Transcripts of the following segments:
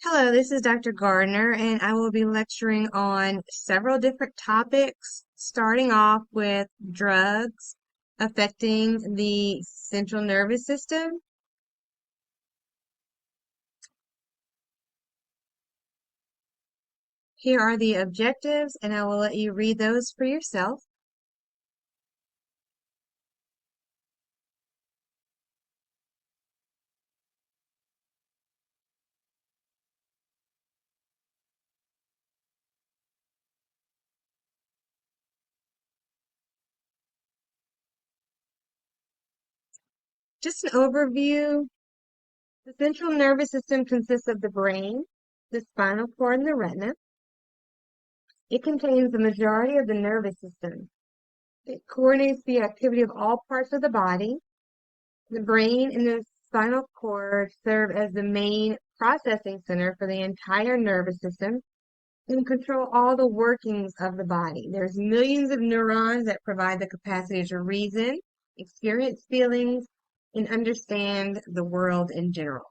Hello, this is Dr. Gardner, and I will be lecturing on several different topics, starting off with drugs affecting the central nervous system. Here are the objectives, and I will let you read those for yourself. Just an overview. The central nervous system consists of the brain, the spinal cord, and the retina. It contains the majority of the nervous system. It coordinates the activity of all parts of the body. The brain and the spinal cord serve as the main processing center for the entire nervous system and control all the workings of the body. There's millions of neurons that provide the capacity to reason, experience feelings, and understand the world in general.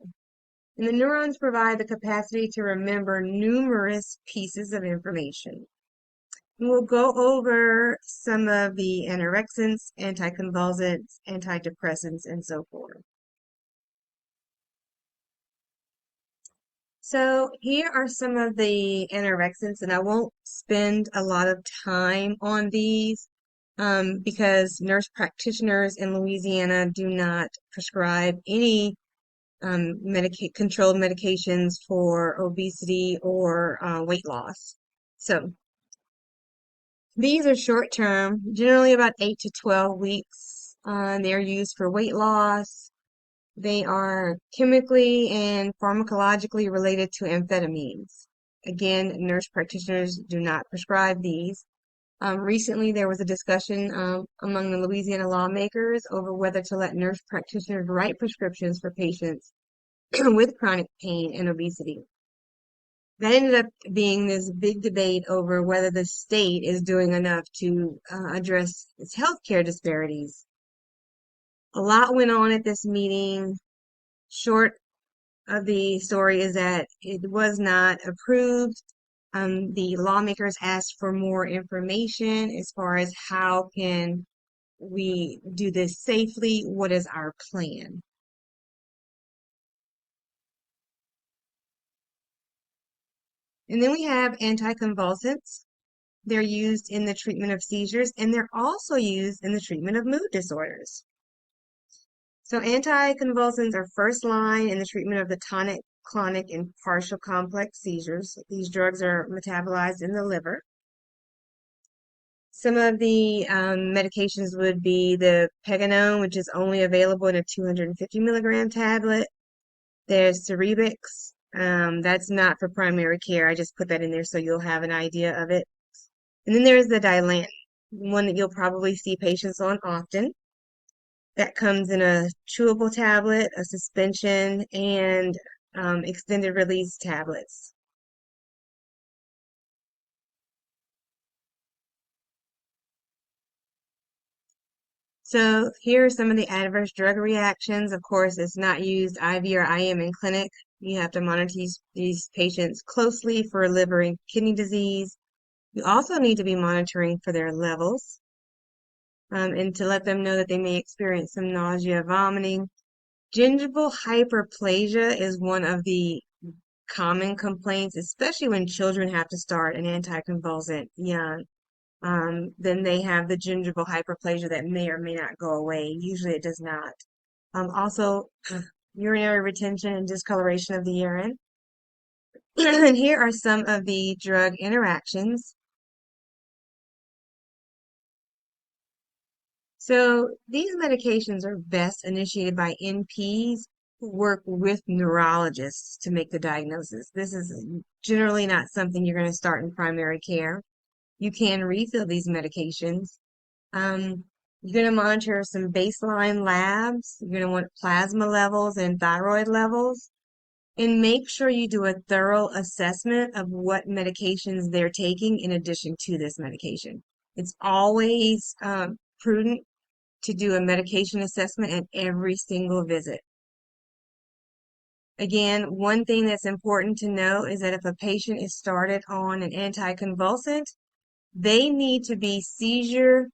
And the neurons provide the capacity to remember numerous pieces of information. And we'll go over some of the anorexins, anticonvulsants, antidepressants, and so forth. So here are some of the anorexins, and I won't spend a lot of time on these because nurse practitioners in Louisiana do not prescribe any controlled medications for obesity or weight loss. So these are short term, generally about 8 to 12 weeks. They're used for weight loss. They are chemically and pharmacologically related to amphetamines. Again, nurse practitioners do not prescribe these. Recently, there was a discussion among the Louisiana lawmakers over whether to let nurse practitioners write prescriptions for patients with chronic pain and obesity. That ended up being this big debate over whether the state is doing enough to address its healthcare disparities. A lot went on at this meeting. Short of the story is that it was not approved. The lawmakers asked for more information as far as how can we do this safely? What is our plan? And then we have anticonvulsants. They're used in the treatment of seizures, and they're also used in the treatment of mood disorders. So anticonvulsants are first line in the treatment of the tonic, clonic, and partial complex seizures. These drugs are metabolized in the liver. Some of the medications would be the peganone, which is only available in a 250 milligram tablet. There's Cerebix. That's not for primary care. I just put that in there so you'll have an idea of it. And then there's the Dilantin, one that you'll probably see patients on often. That comes in a chewable tablet, a suspension, and extended release tablets. So here are some of the adverse drug reactions. Of course, it's not used IV or IM in clinic. You have to monitor these patients closely for liver and kidney disease. You also need to be monitoring for their levels and to let them know that they may experience some nausea, vomiting. Gingival hyperplasia is one of the common complaints, especially when children have to start an anticonvulsant young. Then they have the gingival hyperplasia that may or may not go away. Usually it does not. Also, urinary retention and discoloration of the urine. And here are some of the drug interactions. So these medications are best initiated by NPs who work with neurologists to make the diagnosis. This is generally not something you're going to start in primary care. You can refill these medications. You're going to monitor some baseline labs. You're going to want plasma levels and thyroid levels. And make sure you do a thorough assessment of what medications they're taking in addition to this medication. It's always prudent to do a medication assessment at every single visit. Again, one thing that's important to know is that if a patient is started on an anticonvulsant, they need to be seizure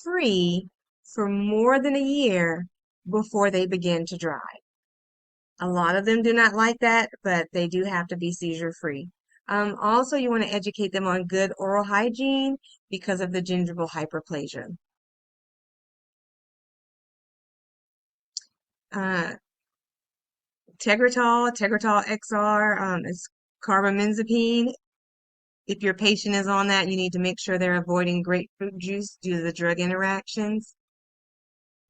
free for more than a year before they begin to drive. A lot of them do not like that, but they do have to be seizure free. Also, you want to educate them on good oral hygiene because of the gingival hyperplasia. Uh, Tegretol XR, is carbamazepine. If your patient is on that, you need to make sure they're avoiding grapefruit juice due to the drug interactions.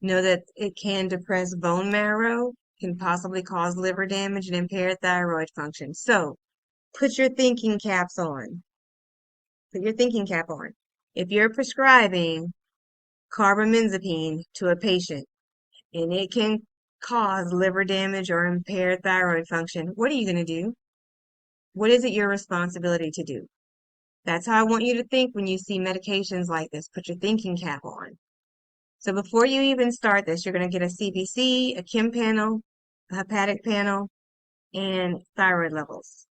Know that it can depress bone marrow, can possibly cause liver damage and impair thyroid function. So put your thinking caps on. Put your thinking cap on. If you're prescribing carbamazepine to a patient and it can cause liver damage or impair thyroid function, what are you going to do? What is it your responsibility to do? That's how I want you to think when you see medications like this. Put your thinking cap on. So before you even start this, you're going to get a CBC, a Kim panel, a hepatic panel, and thyroid levels.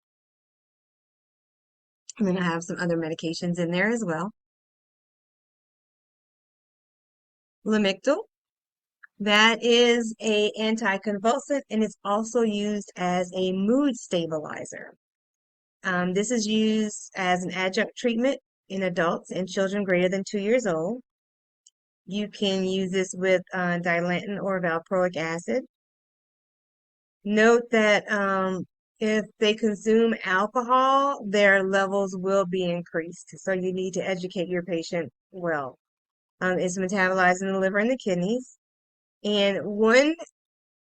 And then I have some other medications in there as well. Lamictal, that is a anticonvulsant and it's also used as a mood stabilizer. This is used as an adjunct treatment in adults and children greater than 2 years old. You can use this with dilantin or valproic acid. Note that if they consume alcohol, their levels will be increased. So you need to educate your patient well. It's metabolized in the liver and the kidneys. And one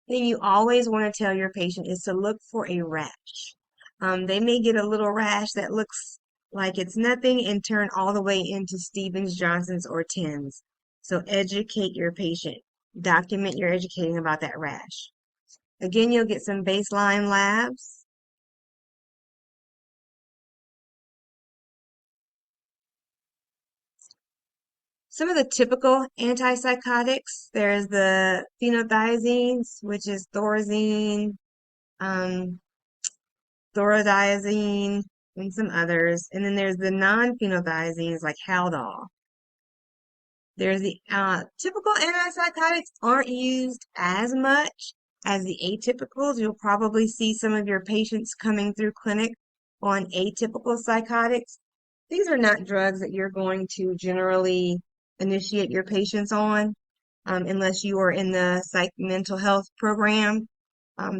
thing you always want to tell your patient is to look for a rash. They may get a little rash that looks like it's nothing and turn all the way into Stevens, Johnson's, or TENS. So educate your patient. Document your educating about that rash. Again, you'll get some baseline labs. Some of the typical antipsychotics, there's the phenothiazines, which is thorazine, um, thorazine, and some others. And then there's the non-phenothiazines like Haldol. There's the typical antipsychotics aren't used as much as the atypicals. You'll probably see some of your patients coming through clinic on atypical psychotics. These are not drugs that you're going to generally initiate your patients on unless you are in the psych mental health program.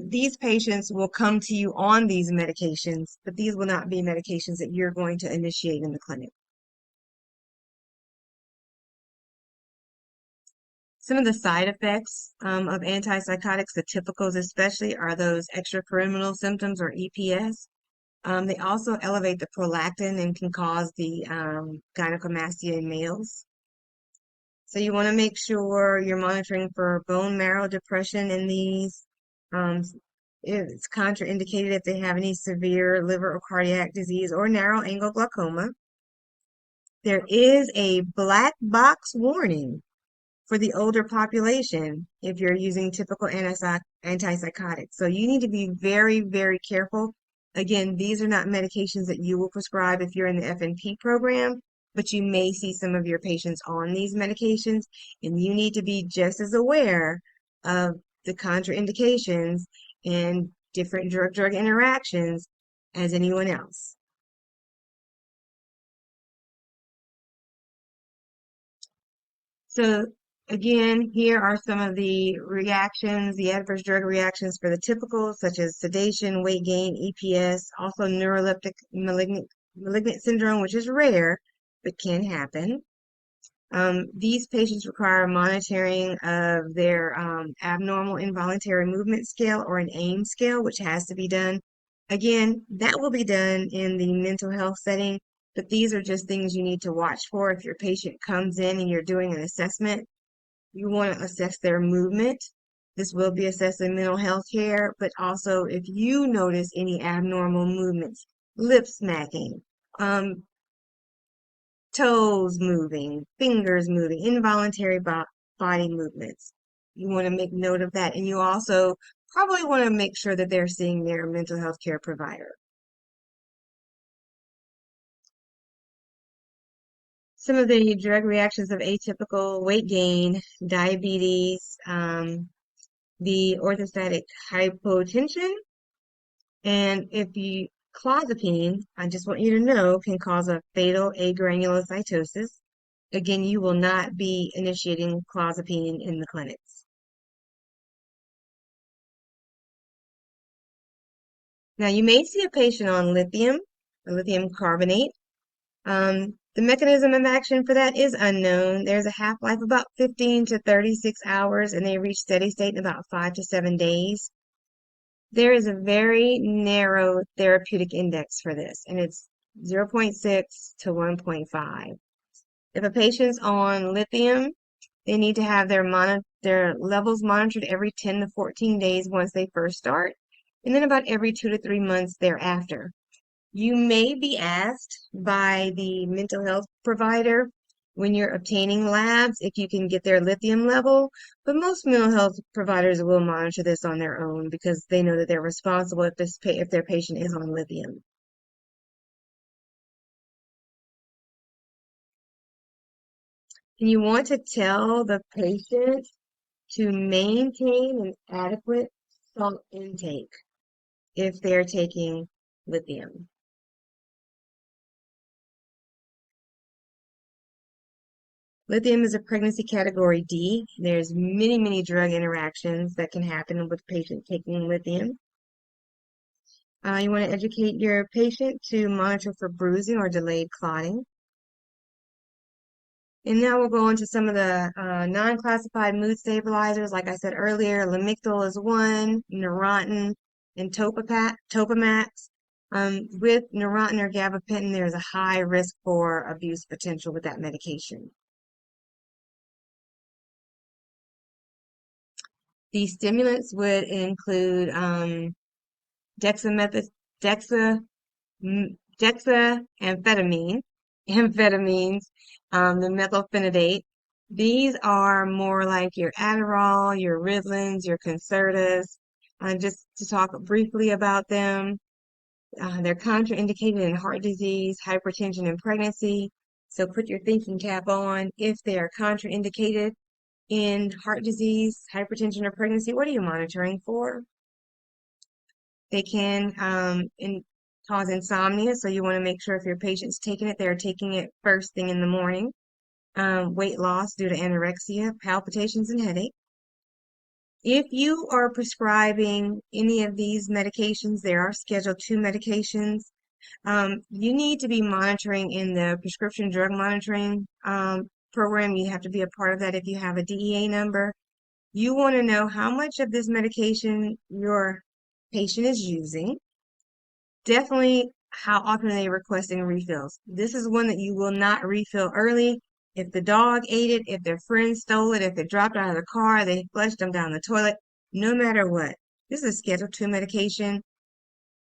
These patients will come to you on these medications, but these will not be medications that you're going to initiate in the clinic. Some of the side effects of antipsychotics, the typicals especially, are those extrapyramidal symptoms or EPS. They also elevate the prolactin and can cause the gynecomastia in males. So you want to make sure you're monitoring for bone marrow depression in these. Um, it's contraindicated if they have any severe liver or cardiac disease or narrow angle glaucoma. There is a black box warning for the older population if you're using typical antipsychotics. So you need to be very, very careful. Again, these are not medications that you will prescribe if you're in the FNP program, but you may see some of your patients on these medications, and you need to be just as aware of the contraindications and different drug-drug interactions as anyone else. So again, here are some of the reactions, the adverse drug reactions for the typicals, such as sedation, weight gain, EPS, also neuroleptic malignant syndrome, which is rare, but can happen. These patients require monitoring of their abnormal involuntary movement scale or an AIM scale, which has to be done. Again, that will be done in the mental health setting, but these are just things you need to watch for. If your patient comes in and you're doing an assessment, you want to assess their movement. This will be assessed in mental health care, but also if you notice any abnormal movements, lip smacking, toes moving, fingers moving, involuntary body movements. You want to make note of that. And you also probably want to make sure that they're seeing their mental health care provider. Some of the drug reactions of atypical weight gain, diabetes, the orthostatic hypotension, and if you clozapine, I just want you to know, can cause a fatal agranulocytosis. Again, you will not be initiating clozapine in the clinics. Now, you may see a patient on lithium, or lithium carbonate. The mechanism of action for that is unknown. There's a half-life of about 15 to 36 hours, and they reach steady state in about 5 to 7 days. There is a very narrow therapeutic index for this, and it's 0.6 to 1.5. If a patient's on lithium, they need to have their levels monitored every 10 to 14 days once they first start, and then about every 2 to 3 months thereafter. You may be asked by the mental health provider when you're obtaining labs if you can get their lithium level, but most mental health providers will monitor this on their own because they know that they're responsible if their patient is on lithium. And you want to tell the patient to maintain an adequate salt intake if they're taking lithium. Lithium is a pregnancy category D. There's many drug interactions that can happen with patients taking lithium. You want to educate your patient to monitor for bruising or delayed clotting. And now we'll go into some of the non-classified mood stabilizers. Like I said earlier, Lamictal is one, Neurontin, and Topamax. With Neurontin or gabapentin, there's a high risk for abuse potential with that medication. The stimulants would include dexamethasone, dexamphetamine, amphetamines, the methylphenidate. These are more like your Adderall, your Ritalins, your Concertas. Just to talk briefly about them, they're contraindicated in heart disease, hypertension, and pregnancy. So put your thinking cap on. If they are contraindicated in heart disease, hypertension, or pregnancy, what are you monitoring for? They can cause insomnia, so you want to make sure if your patient's taking it, they're taking it first thing in the morning. Weight loss due to anorexia, palpitations, and headache. If you are prescribing any of these medications, there are Schedule II medications. You need to be monitoring in the prescription drug monitoring program. You have to be a part of that if you have a DEA number. You want to know how much of this medication your patient is using. Definitely how often are they requesting refills. This is one that you will not refill early. If the dog ate it, if their friend stole it, if it dropped out of the car, they flushed them down the toilet, no matter what. This is a Schedule II medication.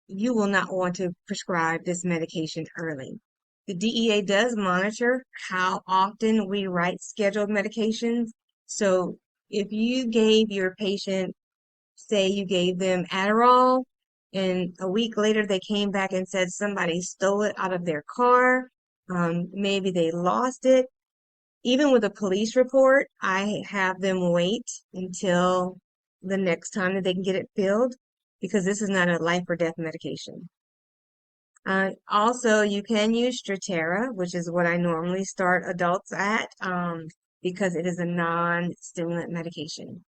You will not want to prescribe this medication early. The DEA does monitor how often we write scheduled medications. So if you gave your patient, say you gave them Adderall, and a week later they came back and said somebody stole it out of their car, maybe they lost it. Even with a police report, I have them wait until the next time that they can get it filled because this is not a life or death medication. Also, you can use Strattera, which is what I normally start adults at, because it is a non-stimulant medication.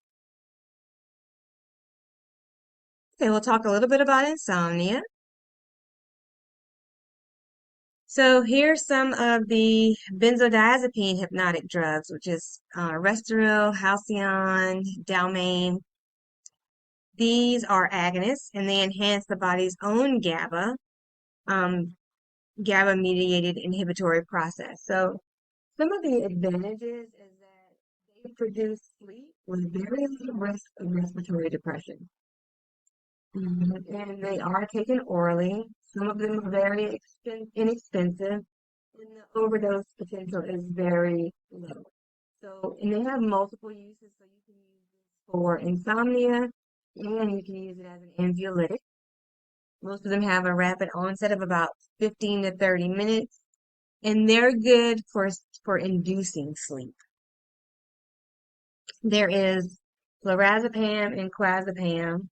Okay, we'll talk a little bit about insomnia. So here's some of the benzodiazepine hypnotic drugs, which is Restoril, Halcyon, Dalmane. These are agonists, and they enhance the body's own um, GABA-mediated inhibitory process. So some of the advantages is that they produce sleep with very little risk of respiratory depression. And they are taken orally. Some of them are very inexpensive, and the overdose potential is very low. So, and they have multiple uses. So you can use this for insomnia. And you can use it as an anxiolytic. Most of them have a rapid onset of about 15 to 30 minutes, and they're good for inducing sleep. There is lorazepam and clozapam.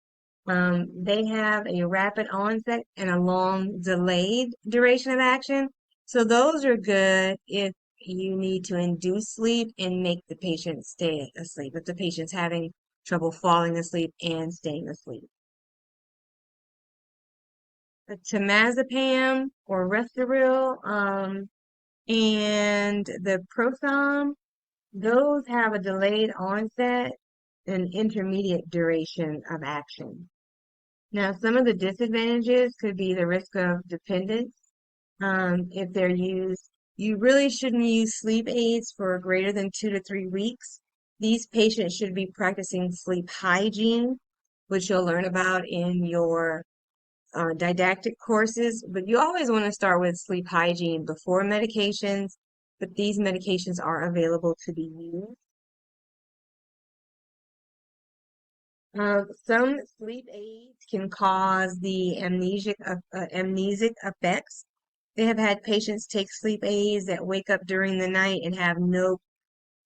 They have a rapid onset and a long delayed duration of action. So those are good if you need to induce sleep and make the patient stay asleep, if the patient's having trouble falling asleep and staying asleep. The temazepam or Restoril, and the Prothom, those have a delayed onset and intermediate duration of action. Now, some of the disadvantages could be the risk of dependence. If they're used, you really shouldn't use sleep aids for greater than 2 to 3 weeks. These patients should be practicing sleep hygiene, which you'll learn about in your didactic courses. But you always want to start with sleep hygiene before medications, but these medications are available to be used. Some sleep aids can cause the amnesic effects. They have had patients take sleep aids that wake up during the night and have no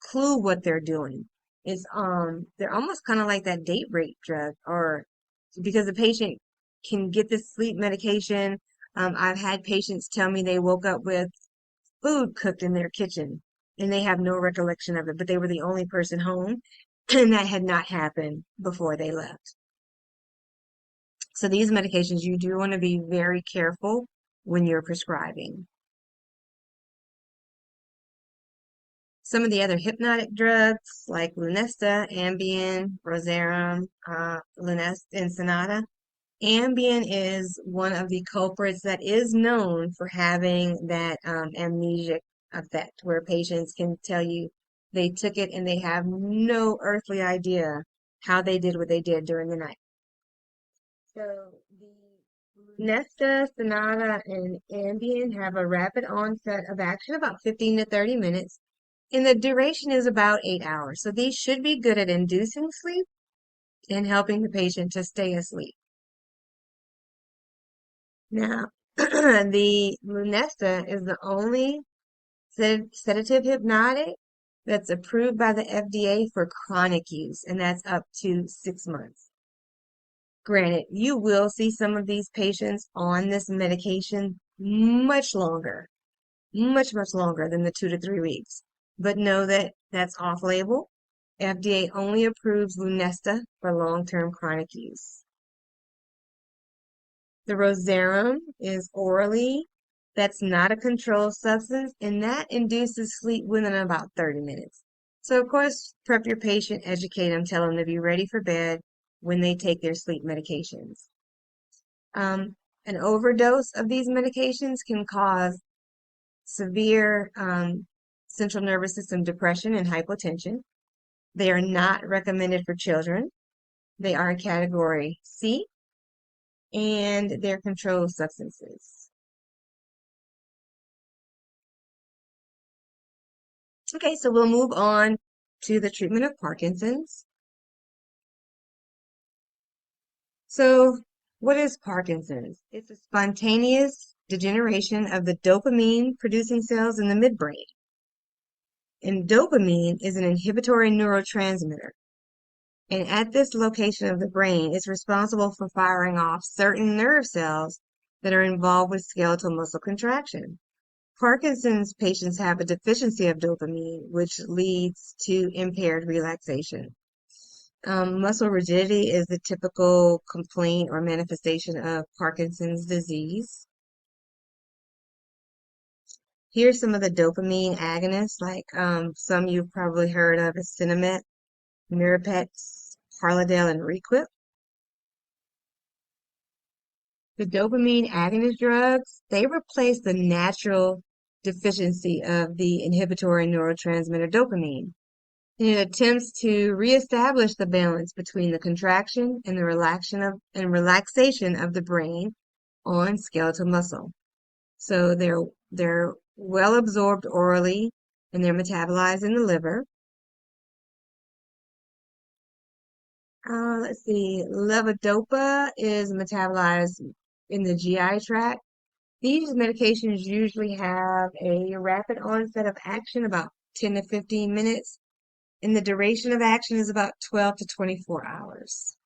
clue what they're doing. They're almost kind of like that date rape drug, or because the patient can get this sleep medication. I've had patients tell me they woke up with food cooked in their kitchen and they have no recollection of it, but they were the only person home and that had not happened before they left. So these medications, you do want to be very careful when you're prescribing. Some of the other hypnotic drugs like Lunesta, Ambien, Rosarum, Lunesta, and Sonata. Ambien is one of the culprits that is known for having that amnesic effect, where patients can tell you they took it and they have no earthly idea how they did what they did during the night. So the Nesta, Sonata, and Ambien have a rapid onset of action, about 15 to 30 minutes, and the duration is about 8 hours. So these should be good at inducing sleep and helping the patient to stay asleep. Now, the Lunesta is the only sedative hypnotic that's approved by the FDA for chronic use, and that's up to 6 months. Granted, you will see some of these patients on this medication much longer, much longer than the 2 to 3 weeks. But know that that's off label. FDA only approves Lunesta for long-term chronic use. The Rosarum is orally. That's not a controlled substance, and that induces sleep within about 30 minutes. So, of course, prep your patient, educate them, tell them to be ready for bed when they take their sleep medications. An overdose of these medications can cause severe central nervous system depression and hypotension. They are not recommended for children. They are a category C, and they're controlled substances. Okay, so we'll move on to the treatment of Parkinson's. So, what is Parkinson's? It's a spontaneous degeneration of the dopamine producing cells in the midbrain. And dopamine is an inhibitory neurotransmitter. And at this location of the brain, it's responsible for firing off certain nerve cells that are involved with skeletal muscle contraction. Parkinson's patients have a deficiency of dopamine, which leads to impaired relaxation. Muscle rigidity is the typical complaint or manifestation of Parkinson's disease. Here's some of the dopamine agonists, like some you've probably heard of is Cinemet, Mirapex, Harladale, and Requip. The dopamine agonist drugs, they replace the natural deficiency of the inhibitory neurotransmitter dopamine. And it attempts to reestablish the balance between the contraction and the relaxation of the brain on skeletal muscle. So they're well absorbed orally and they're metabolized in the liver. Let's see. Levodopa is metabolized in the GI tract. These medications usually have a rapid onset of action, about 10 to 15 minutes, and the duration of action is about 12 to 24 hours.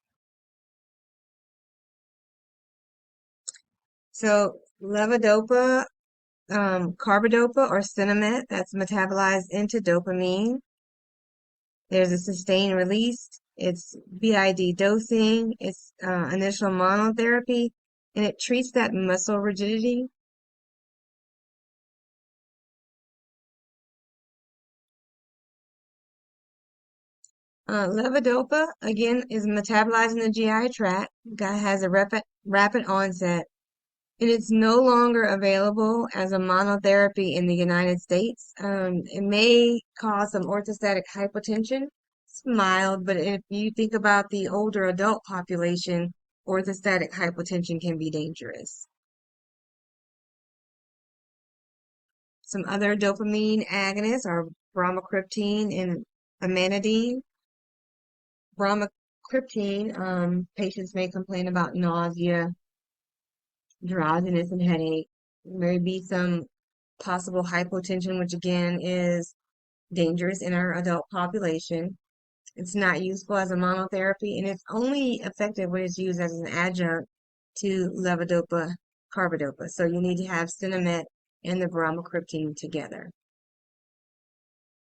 So levodopa, carbidopa or Sinemet, that's metabolized into dopamine. There's a sustained release. It's BID dosing. It's initial monotherapy, and it treats that muscle rigidity. Levodopa, again, is metabolized in the GI tract. Guy has a rapid onset, and it's no longer available as a monotherapy in the United States. It may cause some orthostatic hypotension. It's mild, but if you think about the older adult population, orthostatic hypotension can be dangerous. Some other dopamine agonists are bromocriptine and amantadine. Bromocriptine, patients may complain about nausea, drowsiness, and headache. There may be some possible hypotension, which again is dangerous in our adult population. It's not useful as a monotherapy, and it's only effective when it's used as an adjunct to levodopa carbidopa. So you need to have Sinemet and the bromocriptine together.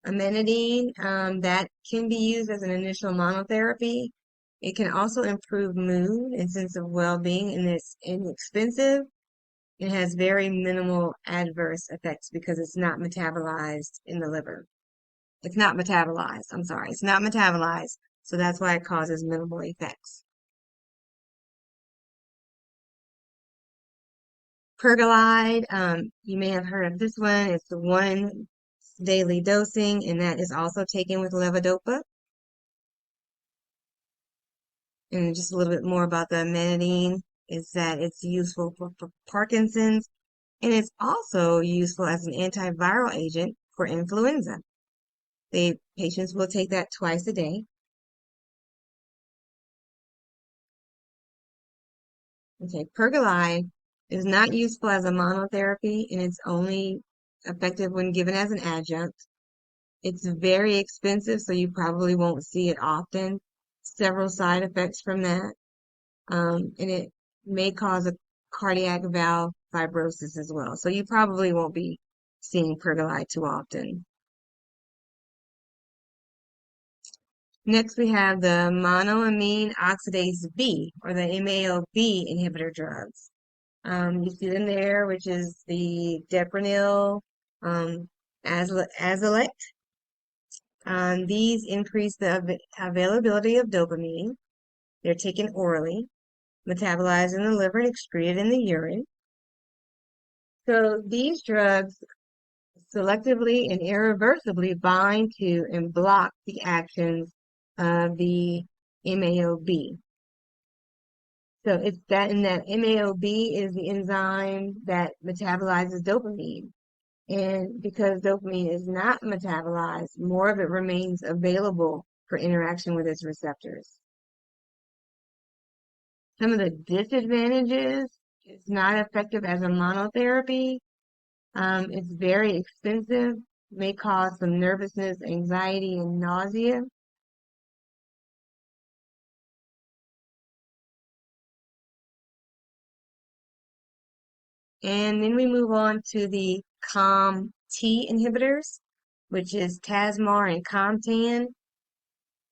Amantadine, that can be used as an initial monotherapy. It can also improve mood and sense of well-being, and it's inexpensive. It has very minimal adverse effects because it's not metabolized in the liver. It's not metabolized. I'm sorry. It's not metabolized. So that's why it causes minimal effects. Pergolide, you may have heard of this one. It's the one daily dosing, and that is also taken with levodopa. And just a little bit more about the amantadine is that it's useful for Parkinson's, and it's also useful as an antiviral agent for influenza. The patients will take that twice a day. Okay, pergolide is not useful as a monotherapy, and it's only effective when given as an adjunct. It's very expensive, so you probably won't see it often. Several side effects from that, and it may cause a cardiac valve fibrosis as well. So you probably won't be seeing pergolide too often. Next, we have the monoamine oxidase B, or the MAO-B inhibitor drugs. You see them there, which is the Deprenyl, Azilect. These increase the availability of dopamine. They're taken orally, metabolized in the liver, and excreted in the urine. So these drugs selectively and irreversibly bind to and block the actions of the MAO-B. So it's that, and that MAO-B is the enzyme that metabolizes dopamine. And because dopamine is not metabolized, more of it remains available for interaction with its receptors. Some of the disadvantages, it's not effective as a monotherapy. It's very expensive, may cause some nervousness, anxiety, and nausea. And then we move on to the COMT inhibitors, which is Tasmar and Comtan.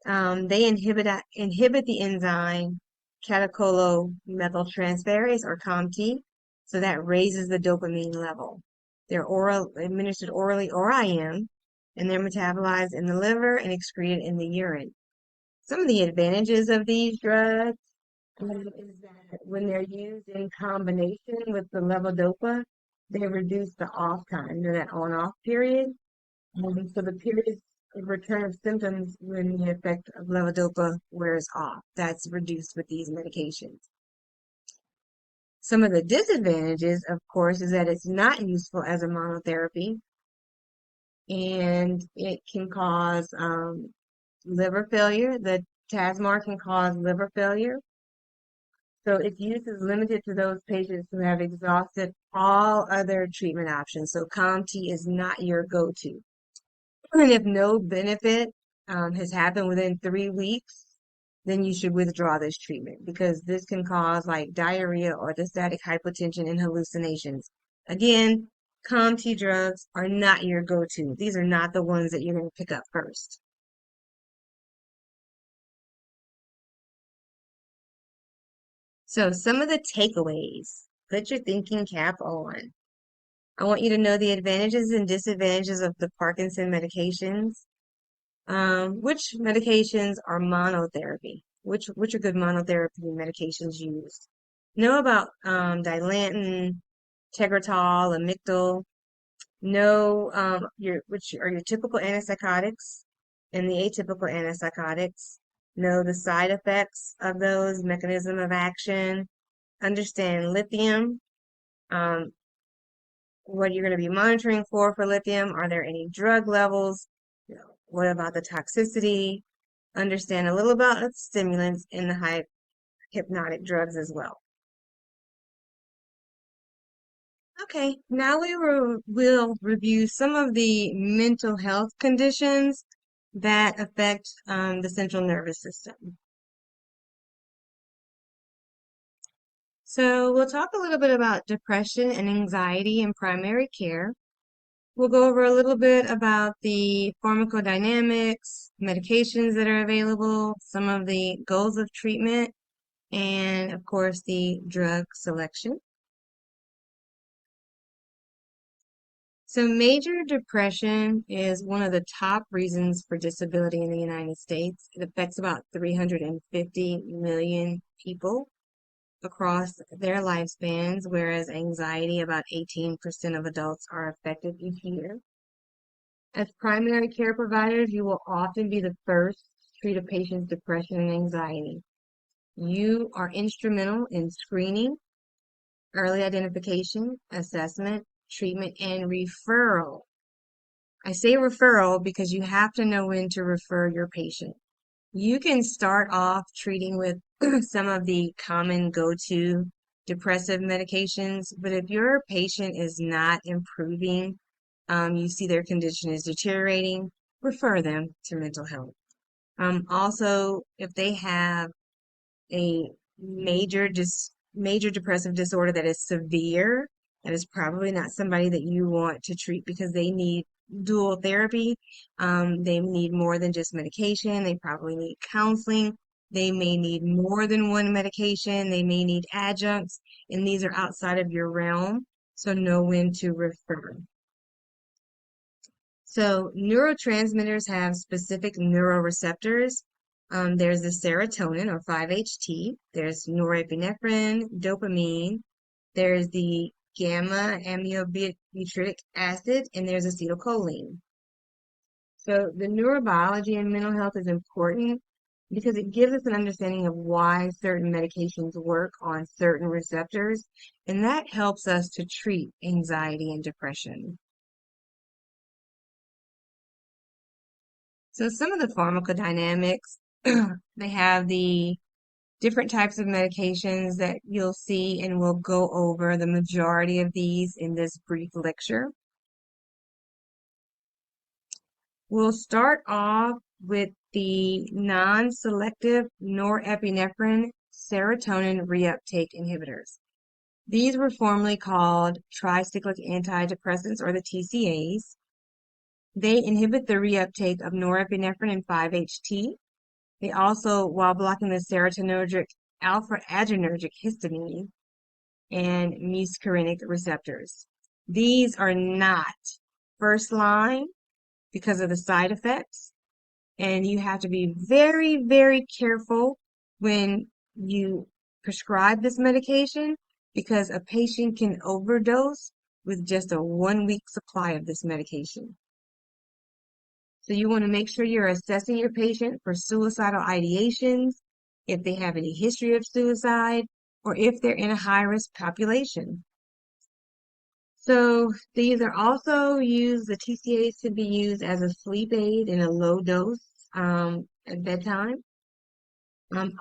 They inhibit the enzyme catecholomethyltransferase, or COMT, so that raises the dopamine level. They're administered orally or IM, and they're metabolized in the liver and excreted in the urine. Some of the advantages of these drugs is that when they're used in combination with the levodopa, they reduce the off time, that on-off period. So the period of return of symptoms when the effect of levodopa wears off, that's reduced with these medications. Some of the disadvantages, of course, is that it's not useful as a monotherapy, and it can cause liver failure. The Tasmar can cause liver failure. So its use is limited to those patients who have exhausted all other treatment options. So COMT is not your go-to. And if no benefit has happened within 3 weeks, then you should withdraw this treatment because this can cause like diarrhea, orthostatic hypotension, and hallucinations. Again, COMT drugs are not your go-to. These are not the ones that you're going to pick up first. So some of the takeaways, put your thinking cap on. I want you to know the advantages and disadvantages of the Parkinson medications. Which medications are monotherapy? Which are good monotherapy medications used? Know about Dilantin, Tegretol, Amictal. Know which are your typical antipsychotics and the atypical antipsychotics. Know the side effects of those, mechanism of action. Understand lithium. Um, what you're going to be monitoring for lithium. Are there any drug levels? What about the toxicity? Understand a little about the stimulants and the hypnotic drugs as well. Okay, now will review some of the mental health conditions that affect the central nervous system. So we'll talk a little bit about depression and anxiety in primary care. We'll go over a little bit about the pharmacodynamics, medications that are available, some of the goals of treatment, and of course the drug selection. So major depression is one of the top reasons for disability in the United States. It affects about 350 million people across their lifespans, whereas anxiety, about 18% of adults are affected each year. As primary care providers, you will often be the first to treat a patient's depression and anxiety. You are instrumental in screening, early identification, assessment, treatment, and referral. I say referral because you have to know when to refer your patient. You can start off treating with some of the common go-to depressive medications, but if your patient is not improving, you see their condition is deteriorating, refer them to mental health. Also, if they have a major depressive disorder that is severe, that is probably not somebody that you want to treat because they need dual therapy. They need more than just medication. They probably need counseling. They may need more than one medication. They may need adjuncts, and these are outside of your realm, so know when to refer. So neurotransmitters have specific neuroreceptors. There's the serotonin or 5-HT. There's norepinephrine, dopamine. There's the gamma aminobutyric acid, and there's acetylcholine. So the neurobiology in mental health is important because it gives us an understanding of why certain medications work on certain receptors, and that helps us to treat anxiety and depression. So some of the pharmacodynamics, they have the different types of medications that you'll see, and we'll go over the majority of these in this brief lecture. We'll start off with the non-selective norepinephrine serotonin reuptake inhibitors. These were formerly called tricyclic antidepressants or the TCAs. They inhibit the reuptake of norepinephrine and 5-HT. They also, while blocking the serotonergic alpha-adrenergic histamine and muscarinic receptors. These are not first line because of the side effects, and you have to be very, very careful when you prescribe this medication because a patient can overdose with just a 1 week supply of this medication. So you want to make sure you're assessing your patient for suicidal ideations, if they have any history of suicide, or if they're in a high-risk population. So these are also used, the TCAs to be used as a sleep aid in a low dose at bedtime.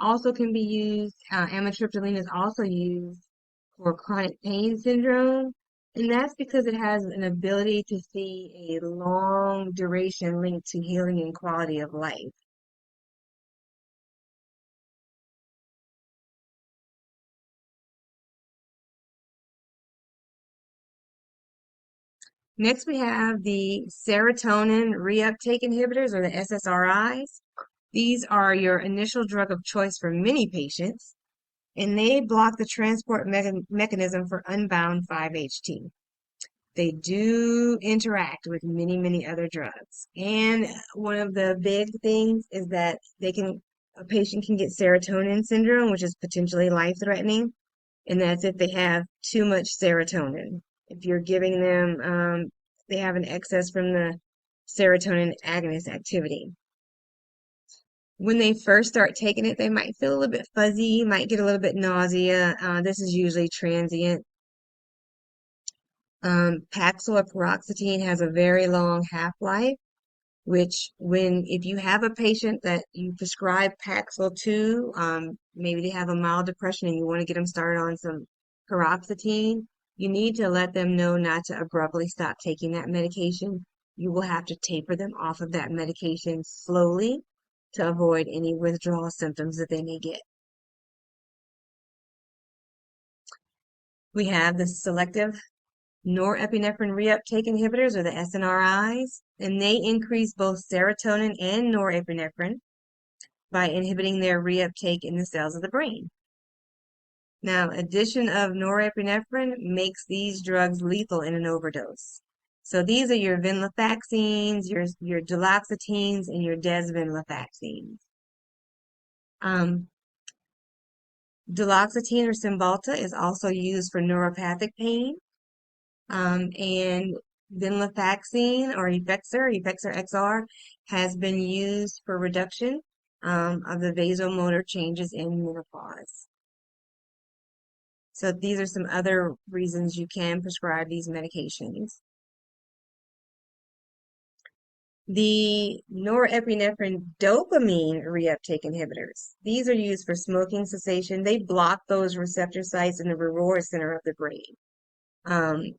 Also can be used, amitriptyline is also used for chronic pain syndrome, and that's because it has an ability to see a long duration linked to healing and quality of life. Next, we have the serotonin reuptake inhibitors, or the SSRIs. These are your initial drug of choice for many patients, and they block the transport mechanism for unbound 5-HT. They do interact with many, many other drugs. And one of the big things is that a patient can get serotonin syndrome, which is potentially life-threatening, and that's if they have too much serotonin. If you're giving them, they have an excess from the serotonin agonist activity. When they first start taking it, they might feel a little bit fuzzy, might get a little bit nausea. This is usually transient. Paxil or paroxetine has a very long half-life, which if you have a patient that you prescribe Paxil to, maybe they have a mild depression and you want to get them started on some paroxetine, you need to let them know not to abruptly stop taking that medication. You will have to taper them off of that medication slowly to avoid any withdrawal symptoms that they may get. We have the selective norepinephrine reuptake inhibitors, or the SNRIs, and they increase both serotonin and norepinephrine by inhibiting their reuptake in the cells of the brain. Now, addition of norepinephrine makes these drugs lethal in an overdose. So these are your venlafaxines, your duloxetines, and your desvenlafaxines. Um, Duloxetine or Cymbalta is also used for neuropathic pain. And venlafaxine or Effexor XR, has been used for reduction of the vasomotor changes in menopause. So these are some other reasons you can prescribe these medications. The norepinephrine dopamine reuptake inhibitors. These are used for smoking cessation. They block those receptor sites in the reward center of the brain.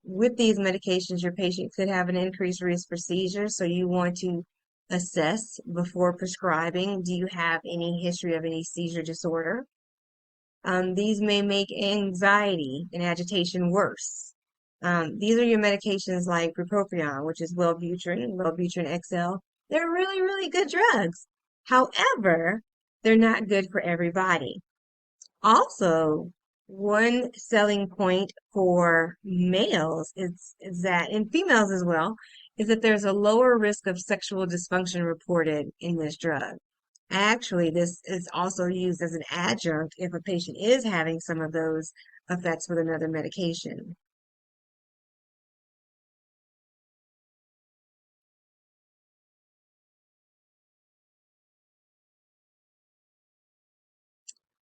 With these medications, your patient could have an increased risk for seizures, so you want to assess before prescribing, do you have any history of any seizure disorder? These may make anxiety and agitation worse. These are your medications like bupropion, which is Wellbutrin XL. They're really, really good drugs. However, they're not good for everybody. Also, one selling point for males is that, and females as well, is that there's a lower risk of sexual dysfunction reported in this drug. Actually, this is also used as an adjunct if a patient is having some of those effects with another medication.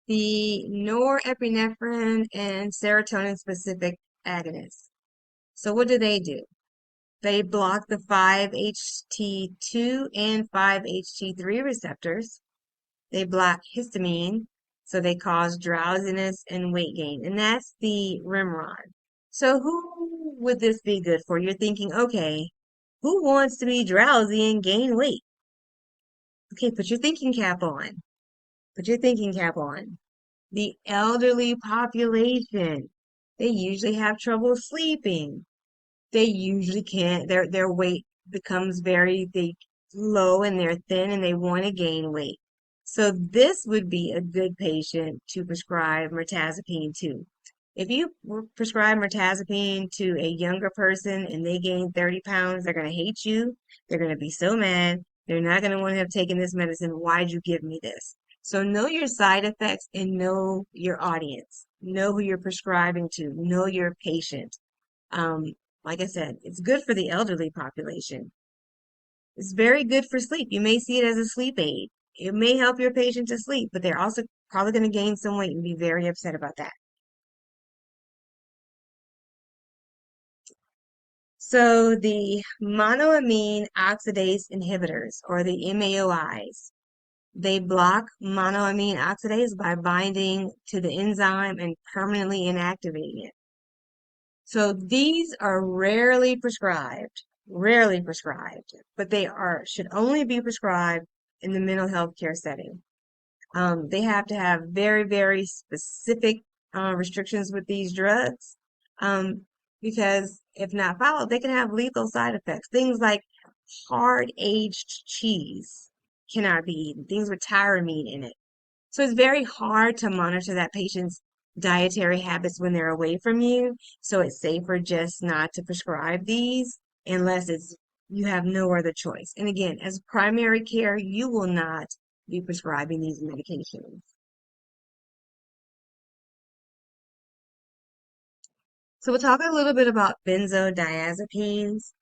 The norepinephrine and serotonin specific agonists. So what do? They block the 5-HT2 and 5-HT3 receptors. They block histamine, so they cause drowsiness and weight gain. And that's the Remeron. So who would this be good for? You're thinking, okay, who wants to be drowsy and gain weight? Okay, put your thinking cap on. Put your thinking cap on. The elderly population, they usually have trouble sleeping. They usually can't, their weight becomes low and they're thin and they want to gain weight. So this would be a good patient to prescribe mirtazapine to. If you prescribe mirtazapine to a younger person and they gain 30 pounds, they're going to hate you. They're going to be so mad. They're not going to want to have taken this medicine. Why'd you give me this? So know your side effects and know your audience. Know who you're prescribing to. Know your patient. Um, like I said, it's good for the elderly population. It's very good for sleep. You may see it as a sleep aid. It may help your patient to sleep, but they're also probably going to gain some weight and be very upset about that. So the monoamine oxidase inhibitors, or the MAOIs, They block monoamine oxidase by binding to the enzyme and permanently inactivating it. So these are rarely prescribed, but they should only be prescribed in the mental health care setting. They have to have very, very specific restrictions with these drugs, um, because if not followed, they can have lethal side effects. Things like hard aged cheese cannot be eaten, things with tyramine in it. So it's very hard to monitor that patient's dietary habits when they're away from you. So it's safer just not to prescribe these unless you have no other choice. And again, as primary care, you will not be prescribing these medications. So we'll talk a little bit about benzodiazepines.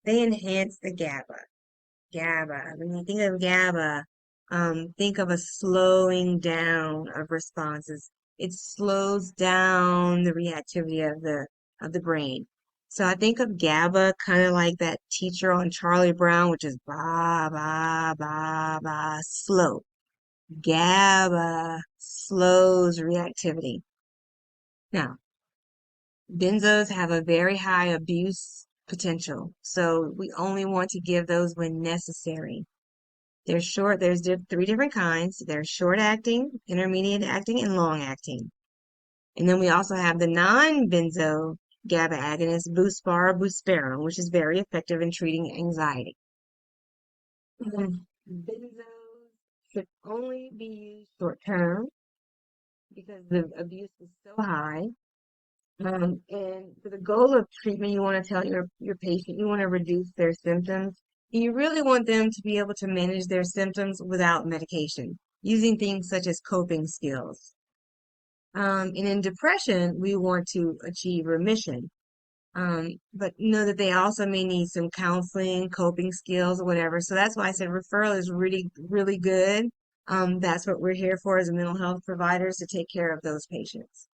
They enhance the GABA. GABA. When you think of GABA, think of a slowing down of responses. It slows down the reactivity of the brain. So I think of GABA kind of like that teacher on Charlie Brown, which is ba ba ba ba slow. GABA slows reactivity. Now, benzos have a very high abuse potential, so we only want to give those when necessary. They're short, three different kinds. They're short acting, intermediate acting, and long acting. And then we also have the non-benzo GABA agonist, buspirone, which is very effective in treating anxiety. Benzos should only be used short term because the abuse is so high. And for the goal of treatment, you want to tell your patient you want to reduce their symptoms. You really want them to be able to manage their symptoms without medication, using things such as coping skills. And in depression, we want to achieve remission. But know that they also may need some counseling, coping skills, or whatever. So that's why I said referral is really, really good. That's what we're here for as mental health providers to take care of those patients.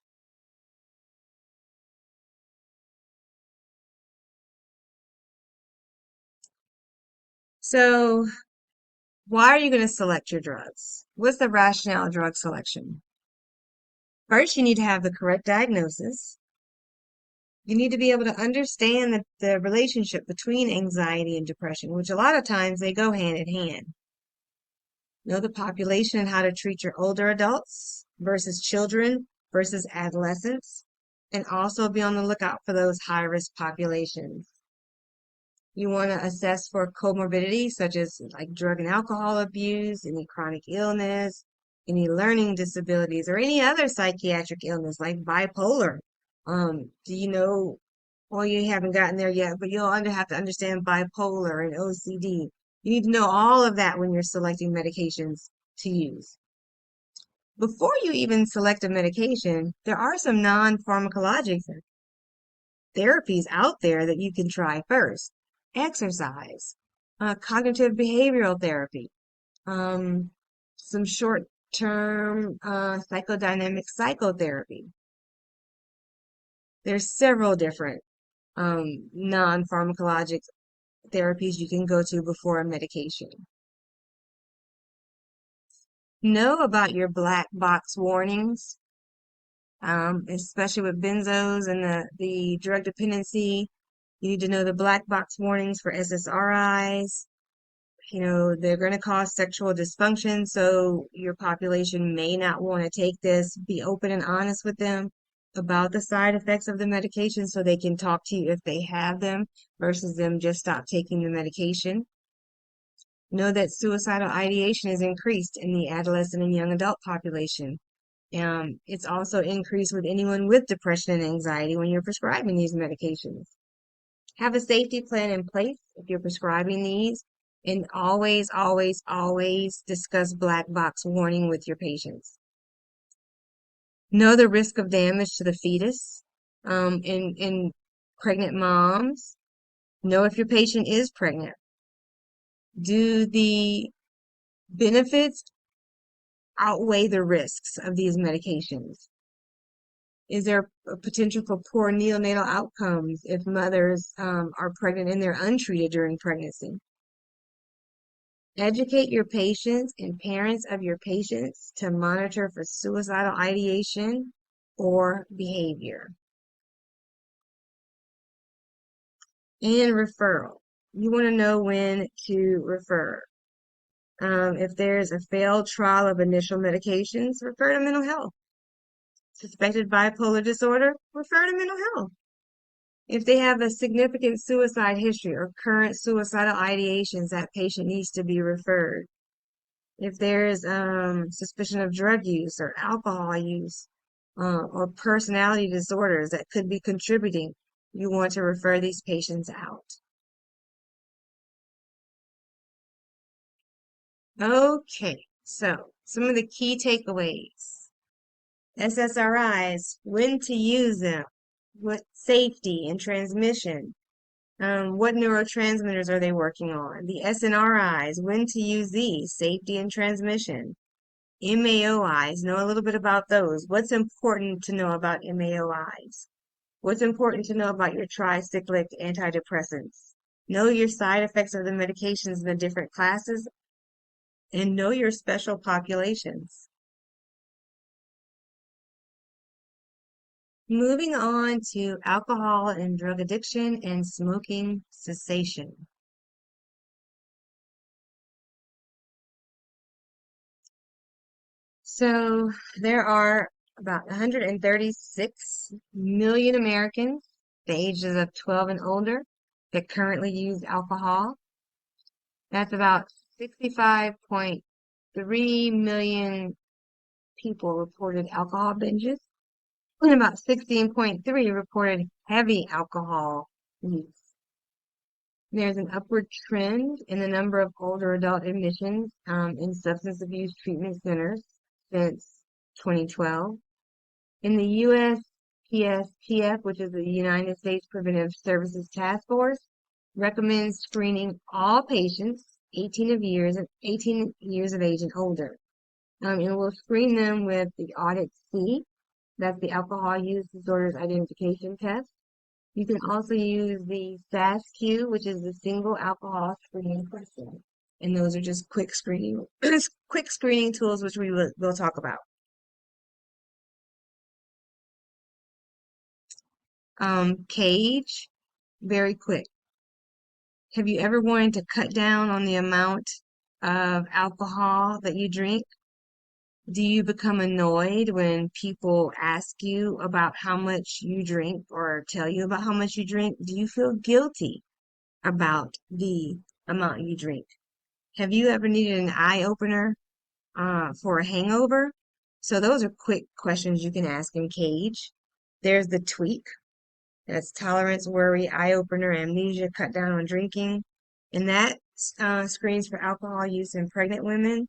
So why are you going to select your drugs? What's the rationale of drug selection? First, you need to have the correct diagnosis. You need to be able to understand the relationship between anxiety and depression, which a lot of times they go hand in hand. Know the population and how to treat your older adults versus children versus adolescents, and also be on the lookout for those high-risk populations. You want to assess for comorbidities such as like drug and alcohol abuse, any chronic illness, any learning disabilities, or any other psychiatric illness like bipolar. Do you know, well, you haven't gotten there yet, but have to understand bipolar and OCD. You need to know all of that when you're selecting medications to use. Before you even select a medication, there are some non-pharmacologic therapies out there that you can try first. Exercise, cognitive behavioral therapy, um, some short-term psychodynamic psychotherapy. There's several different non-pharmacologic therapies you can go to before a medication. Know about your black box warnings, especially with benzos and the drug dependency. You need to know the black box warnings for SSRIs. You know, they're going to cause sexual dysfunction, so your population may not want to take this. Be open and honest with them about the side effects of the medication so they can talk to you if they have them versus them just stop taking the medication. Know that suicidal ideation is increased in the adolescent and young adult population. It's also increased with anyone with depression and anxiety when you're prescribing these medications. Have a safety plan in place if you're prescribing these, and always, always, always discuss black box warning with your patients. Know the risk of damage to the fetus in pregnant moms. Know if your patient is pregnant. Do the benefits outweigh the risks of these medications? Is there a potential for poor neonatal outcomes if mothers are pregnant and they're untreated during pregnancy? Educate your patients and parents of your patients to monitor for suicidal ideation or behavior. And referral. You want to know when to refer. If there's a failed trial of initial medications, refer to mental health. Suspected bipolar disorder, refer to mental health. If they have a significant suicide history or current suicidal ideations, that patient needs to be referred. If there's suspicion of drug use or alcohol use or personality disorders that could be contributing, you want to refer these patients out. Okay, so some of the key takeaways. SSRIs, when to use them, what safety and transmission, what neurotransmitters are they working on? The SNRIs, when to use these, safety and transmission. MAOIs, know a little bit about those. What's important to know about MAOIs? What's important to know about your tricyclic antidepressants? Know your side effects of the medications in the different classes and know your special populations. Moving on to alcohol and drug addiction and smoking cessation. So there are about 136 million Americans, the ages of 12 and older, that currently use alcohol. That's about 65.3 million people reported alcohol binges, and about 16.3 reported heavy alcohol use. There's an upward trend in the number of older adult admissions in substance abuse treatment centers since 2012. In the USPSTF, which is the United States Preventive Services Task Force, recommends screening all patients 18 years of age and older. And we'll screen them with the Audit C, that's the Alcohol Use Disorders Identification Test. You can also use the SASQ, which is the Single Alcohol Screening Question. And those are just quick screening, quick screening tools, which we'll talk about. Cage, very quick. Have you ever wanted to cut down on the amount of alcohol that you drink? Do you become annoyed when people ask you about how much you drink or tell you about how much you drink? Do you feel guilty about the amount you drink? Have you ever needed an eye opener for a hangover? So those are quick questions you can ask in Cage. There's the Tweak. That's tolerance, worry, eye opener, amnesia, cut down on drinking. And that screens for alcohol use in pregnant women.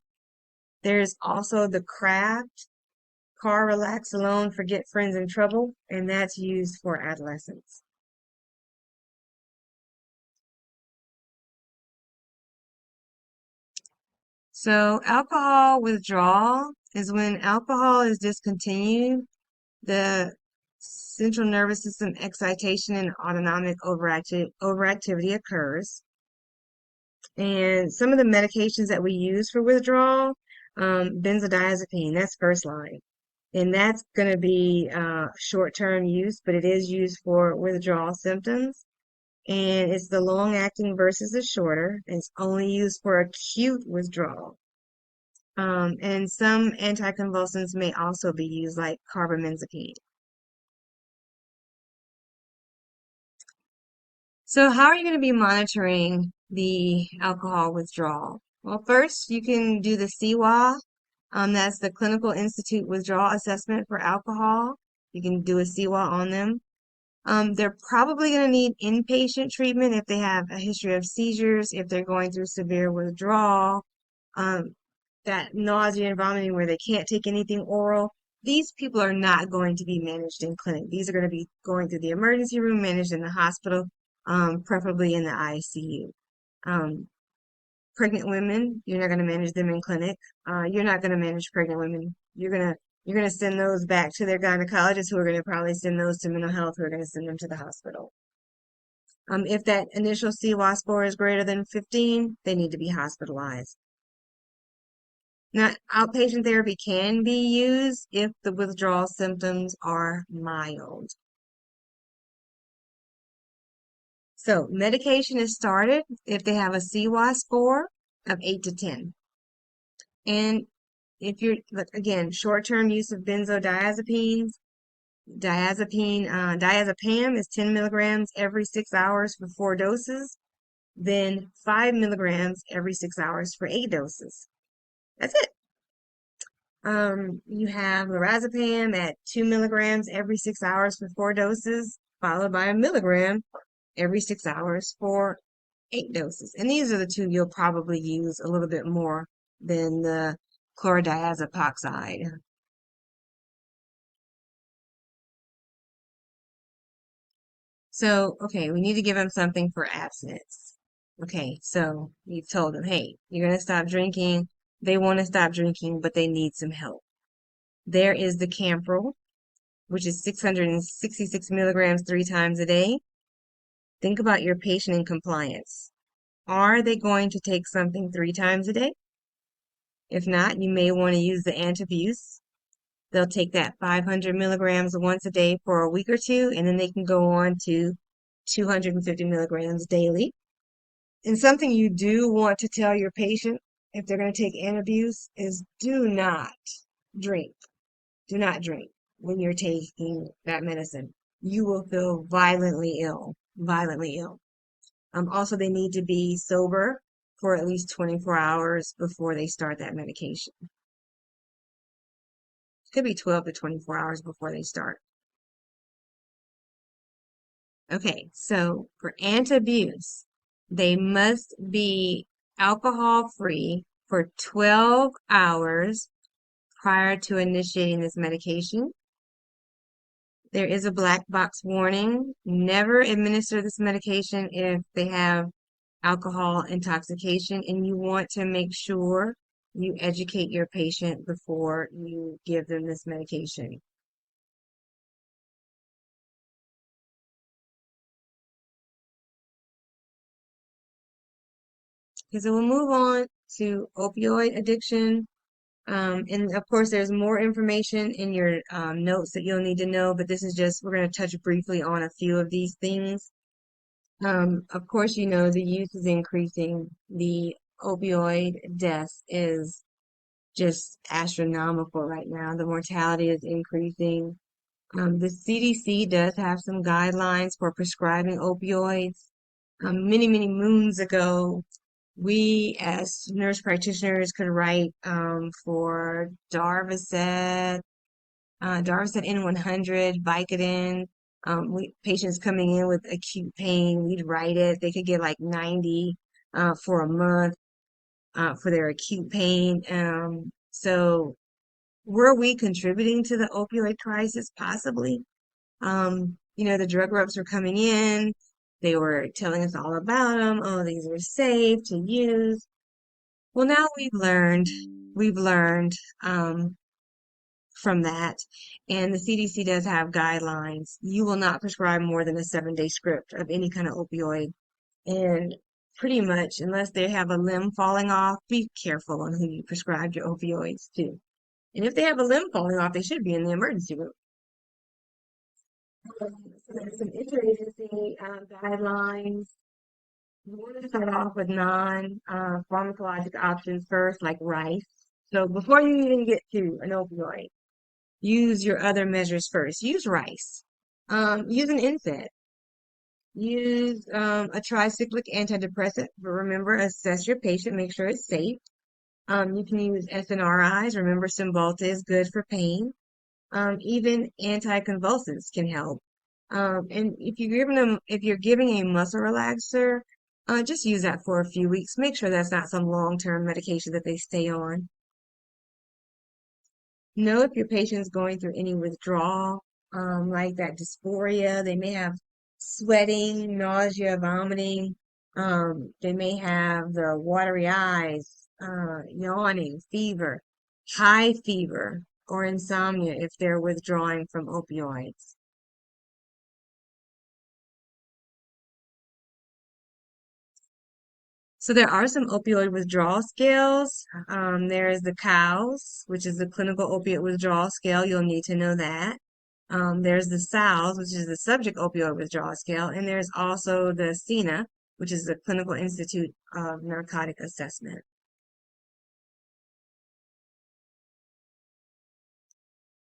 There's also the Craft, car, relax, alone, forget friends in trouble, and that's used for adolescents. So alcohol withdrawal is when alcohol is discontinued, the central nervous system excitation and autonomic overactivity occurs. And some of the medications that we use for withdrawal, benzodiazepine, that's first line. And that's going to be short-term use, but it is used for withdrawal symptoms. And it's the long-acting versus the shorter. And it's only used for acute withdrawal. And some anticonvulsants may also be used, like carbamazepine. So how are you going to be monitoring the alcohol withdrawal? Well, first you can do the CWA. That's the Clinical Institute Withdrawal Assessment for Alcohol. You can do a CWA on them. They're probably going to need inpatient treatment if they have a history of seizures, if they're going through severe withdrawal, that nausea and vomiting where they can't take anything oral. These people are not going to be managed in clinic. These are going to be going through the emergency room, managed in the hospital, preferably in the ICU. Pregnant women, you're not going to manage them in clinic. You're not going to manage pregnant women. You're going to send those back to their gynecologists, who are going to probably send those to mental health, who are going to send them to the hospital. If that initial CWAS score is greater than 15, they need to be hospitalized. Now, outpatient therapy can be used if the withdrawal symptoms are mild. So, medication is started if they have a CWAS score of 8 to 10. And if you're, again, short-term use of benzodiazepines, diazepam is 10 milligrams every 6 hours for 4 doses, then 5 milligrams every 6 hours for 8 doses. That's it. You have lorazepam at 2 milligrams every 6 hours for 4 doses, followed by a milligram every 6 hours for 8 doses. And these are the two you'll probably use a little bit more than the chlordiazepoxide. So, okay, we need to give them something for abstinence. Okay, so you've told them, hey, you're going to stop drinking. They want to stop drinking, but they need some help. There is the Campril, which is 666 milligrams 3 times a day. Think about your patient in compliance. Are they going to take something 3 times a day? If not, you may want to use the Antabuse. They'll take that 500 milligrams once a day for a week or two, and then they can go on to 250 milligrams daily. And something you do want to tell your patient if they're going to take Antabuse is do not drink. Do not drink when you're taking that medicine. You will feel violently ill, violently ill. Also, they need to be sober for at least 24 hours before they start that medication. Could be 12 to 24 hours before they start. Okay, so for anti-abuse, they must be alcohol free for 12 hours prior to initiating this medication. There is a black box warning. Never administer this medication if they have alcohol intoxication, and you want to make sure you educate your patient before you give them this medication. Okay, so we'll move on to opioid addiction. And of course, there's more information in your notes that you'll need to know, but this is just, we're going to touch briefly on a few of these things. Of course, you know, the use is increasing. The opioid deaths is just astronomical right now. The mortality is increasing. The CDC does have some guidelines for prescribing opioids. Many, many moons ago, we as nurse practitioners could write for Darvocet N100, Vicodin. Patients coming in with acute pain, we'd write it. They could get like 90 for a month for their acute pain. So were we contributing to the opioid crisis? Possibly. You know, the drug reps were coming in. They were telling us all about them. Oh, these are safe to use. Well, now we've learned from that. And the CDC does have guidelines. You will not prescribe more than a 7-day script of any kind of opioid. And pretty much, unless they have a limb falling off, be careful on who you prescribe your opioids to. And if they have a limb falling off, they should be in the emergency room. So there's some interagency guidelines. We want to start off with non-pharmacologic options first, like rice. So before you even get to an opioid, use your other measures first. Use rice. Use an NSAID. Use a tricyclic antidepressant, but remember, assess your patient, make sure it's safe. You can use SNRIs. Remember, Cymbalta is good for pain. Even anticonvulsants can help. And if you're giving a muscle relaxer, just use that for a few weeks. Make sure that's not some long-term medication that they stay on. Know if your patient's going through any withdrawal, like that dysphoria. They may have sweating, nausea, vomiting. They may have the watery eyes, yawning, fever, high fever, or insomnia if they're withdrawing from opioids. So there are some opioid withdrawal scales. There is the COWS, which is the clinical opiate withdrawal scale. You'll need to know that. There's the SOWS, which is the subject opioid withdrawal scale, and there's also the CINA, which is the Clinical Institute of Narcotic Assessment.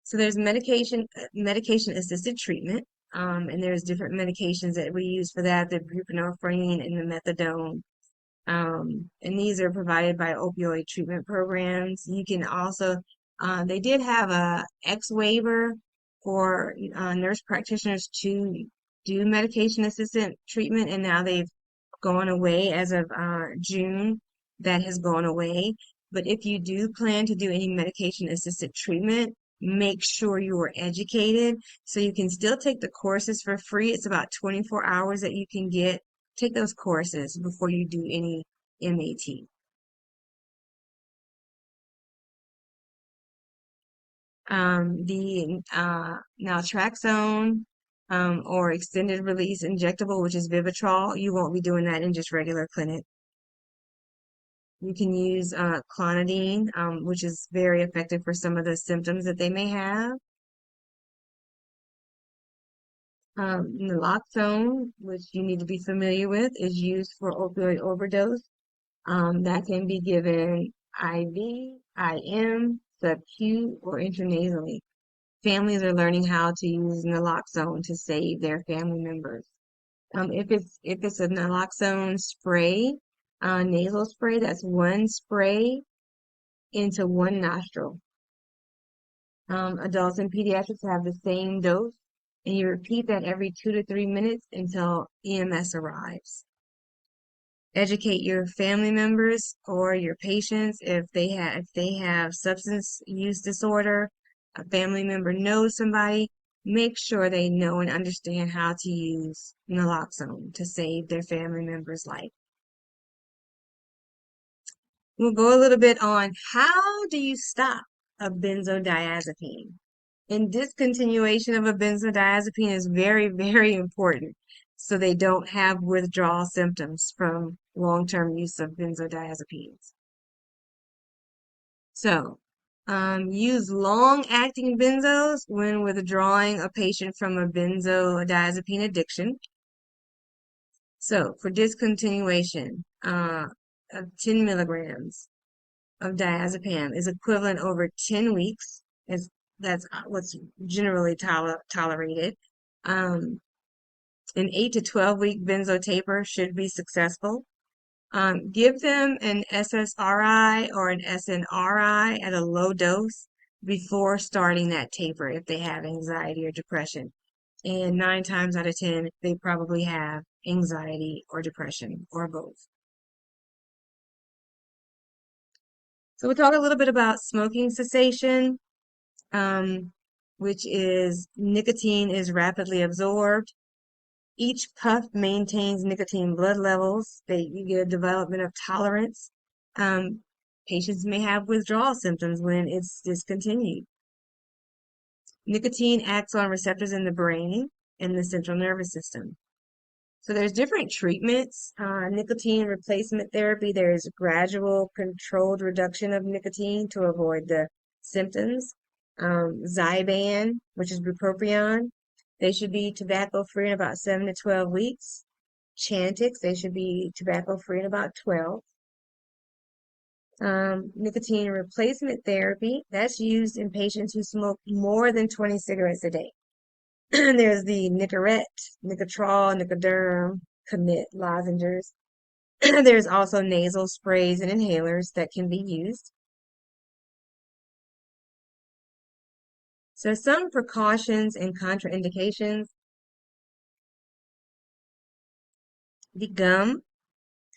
So there's medication assisted treatment, and there's different medications that we use for that, the buprenorphine and the methadone. And these are provided by opioid treatment programs. You can also, they did have a X waiver for nurse practitioners to do medication assisted treatment, and now they've gone away as of June. That has gone away. But if you do plan to do any medication assisted treatment, make sure you are educated so you can still take the courses for free. It's about 24 hours that you can take those courses before you do any MAT. The naltrexone or extended release injectable, which is Vivitrol, you won't be doing that in just regular clinic. You can use clonidine, which is very effective for some of the symptoms that they may have. Naloxone, which you need to be familiar with, is used for opioid overdose. That can be given IV, IM, sub-Q, or intranasally. Families are learning how to use naloxone to save their family members. If it's a naloxone spray, nasal spray, that's one spray into one nostril. Adults and pediatrics have the same dose, and you repeat that every 2 to 3 minutes until EMS arrives. Educate your family members or your patients if they have substance use disorder, a family member knows somebody, make sure they know and understand how to use naloxone to save their family member's life. We'll go a little bit on how do you stop a benzodiazepine. And discontinuation of a benzodiazepine is very, very important so they don't have withdrawal symptoms from long-term use of benzodiazepines. So, use long-acting benzos when withdrawing a patient from a benzodiazepine addiction. So, for discontinuation, 10 milligrams of diazepam is equivalent over 10 weeks. That's what's generally tolerated. An 8 to 12 week benzo taper should be successful. Give them an SSRI or an SNRI at a low dose before starting that taper if they have anxiety or depression. And 9 times out of 10, they probably have anxiety or depression or both. So we'll talk a little bit about smoking cessation, which is nicotine is rapidly absorbed. Each puff maintains nicotine blood levels. You get a development of tolerance. Patients may have withdrawal symptoms when it's discontinued. Nicotine acts on receptors in the brain and the central nervous system. So there's different treatments. Nicotine replacement therapy, there's gradual controlled reduction of nicotine to avoid the symptoms. Zyban, which is bupropion, they should be tobacco free in about 7 to 12 weeks. Chantix, they should be tobacco free in about 12. Nicotine replacement therapy, that's used in patients who smoke more than 20 cigarettes a day. There's the Nicorette, Nicotrol, Nicoderm, Commit lozenges. There's also nasal sprays and inhalers that can be used. So some precautions and contraindications. The gum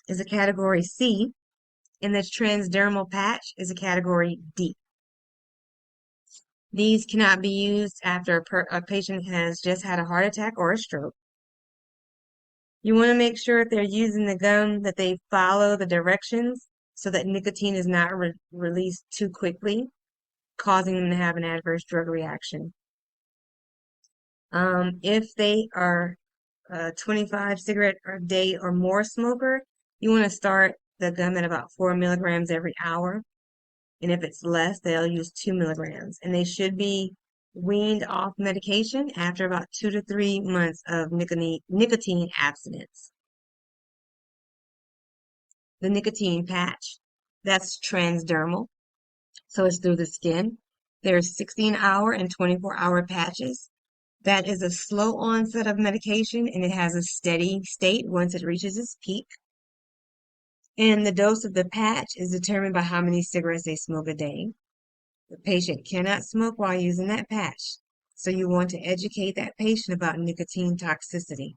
is a category C, and the transdermal patch is a category D. These cannot be used after a patient has just had a heart attack or a stroke. You want to make sure if they're using the gum that they follow the directions so that nicotine is not released too quickly, causing them to have an adverse drug reaction. If they are a 25 cigarette a day or more smoker, you want to start the gum at about 4 milligrams every hour. And if it's less, they'll use 2 milligrams. And they should be weaned off medication after about 2 to 3 months of nicotine abstinence. The nicotine patch, that's transdermal, so it's through the skin. There's 16-hour and 24-hour patches. That is a slow onset of medication, and it has a steady state once it reaches its peak. And the dose of the patch is determined by how many cigarettes they smoke a day. The patient cannot smoke while using that patch, so you want to educate that patient about nicotine toxicity.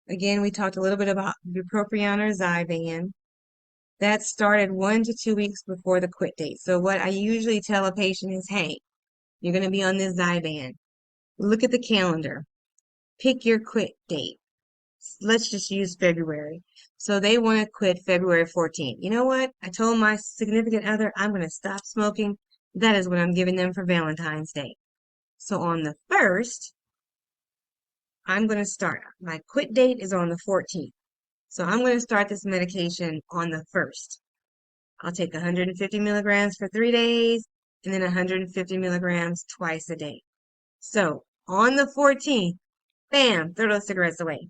Again, we talked a little bit about bupropion or Zyban. That started 1 to 2 weeks before the quit date. So what I usually tell a patient is, hey, you're going to be on this Zyban. Look at the calendar. Pick your quit date. Let's just use February. So they want to quit February 14th. You know what? I told my significant other I'm going to stop smoking. That is what I'm giving them for Valentine's Day. So on the 1st, I'm going to start. My quit date is on the 14th. So I'm going to start this medication on the 1st. I'll take 150 milligrams for 3 days and then 150 milligrams twice a day. So on the 14th, bam, throw those cigarettes away.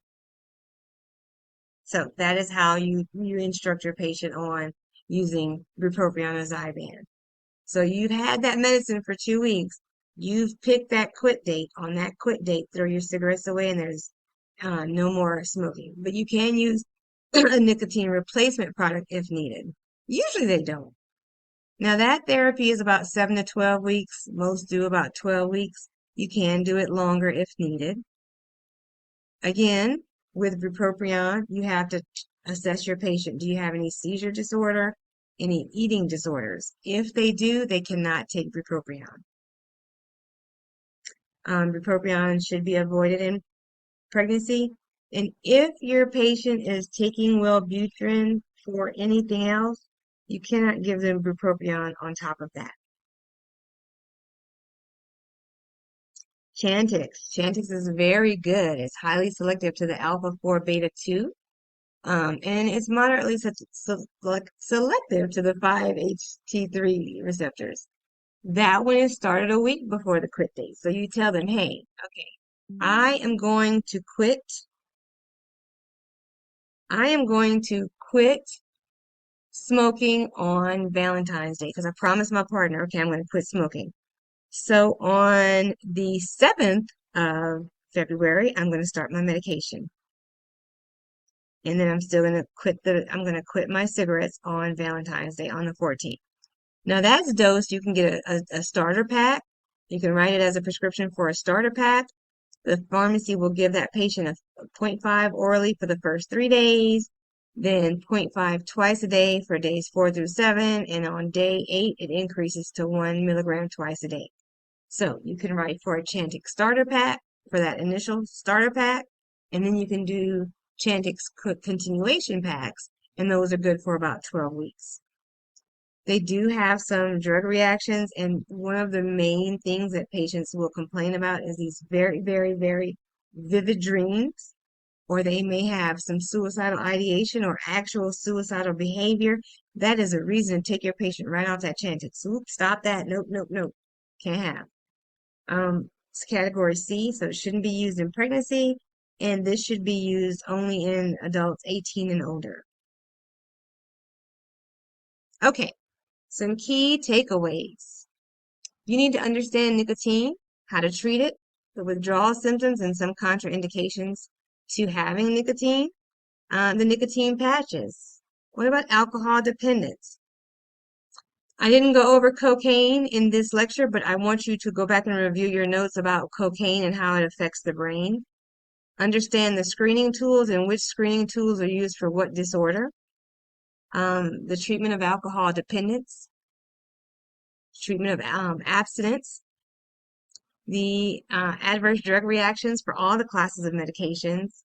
So that is how you instruct your patient on using bupropion or Zyban. So you've had that medicine for 2 weeks. You've picked that quit date. On that quit date, throw your cigarettes away and there's no more smoking. But you can use a nicotine replacement product if needed. Usually they don't. Now that therapy is about 7 to 12 weeks. Most do about 12 weeks. You can do it longer if needed. Again, with bupropion, you have to assess your patient. Do you have any seizure disorder, any eating disorders? If they do, they cannot take bupropion. Bupropion should be avoided in pregnancy. And if your patient is taking Wellbutrin for anything else, you cannot give them bupropion on top of that. Chantix. Chantix is very good. It's highly selective to the alpha-4 beta-2. And it's moderately selective to the 5-HT3 receptors. That one is started a week before the quit date. So you tell them, hey, okay, I am going to quit smoking on Valentine's Day because I promised my partner, okay, I'm going to quit smoking. So on the 7th of February, I'm going to start my medication. And then I'm still going to quit my cigarettes on Valentine's Day on the 14th. Now that's dosed. You can get a starter pack. You can write it as a prescription for a starter pack. The pharmacy will give that patient a 0.5 orally for the first 3 days, then 0.5 twice a day for days 4 through 7, and on day 8, it increases to 1 milligram twice a day. So you can write for a Chantix starter pack for that initial starter pack, and then you can do Chantix continuation packs, and those are good for about 12 weeks. They do have some drug reactions, and one of the main things that patients will complain about is these very, very, very vivid dreams, or they may have some suicidal ideation or actual suicidal behavior. That is a reason to take your patient right off that Chantix. Oops, stop that. Nope, nope, nope. Can't have. It's category C, so it shouldn't be used in pregnancy, and this should be used only in adults 18 and older. Okay, some key takeaways. You need to understand nicotine, how to treat it, the withdrawal symptoms, and some contraindications to having nicotine. The nicotine patches. What about alcohol dependence? I didn't go over cocaine in this lecture, but I want you to go back and review your notes about cocaine and how it affects the brain. Understand the screening tools and which screening tools are used for what disorder. The treatment of alcohol dependence, treatment of abstinence, the adverse drug reactions for all the classes of medications.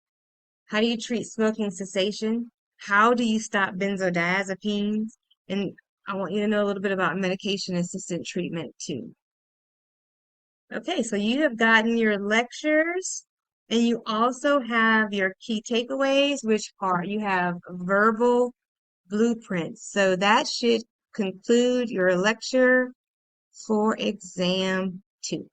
How do you treat smoking cessation? How do you stop benzodiazepines? And I want you to know a little bit about medication-assisted treatment too. Okay, so you have gotten your lectures And you also have your key takeaways, which are you have verbal blueprints. So that should conclude your lecture for exam 2.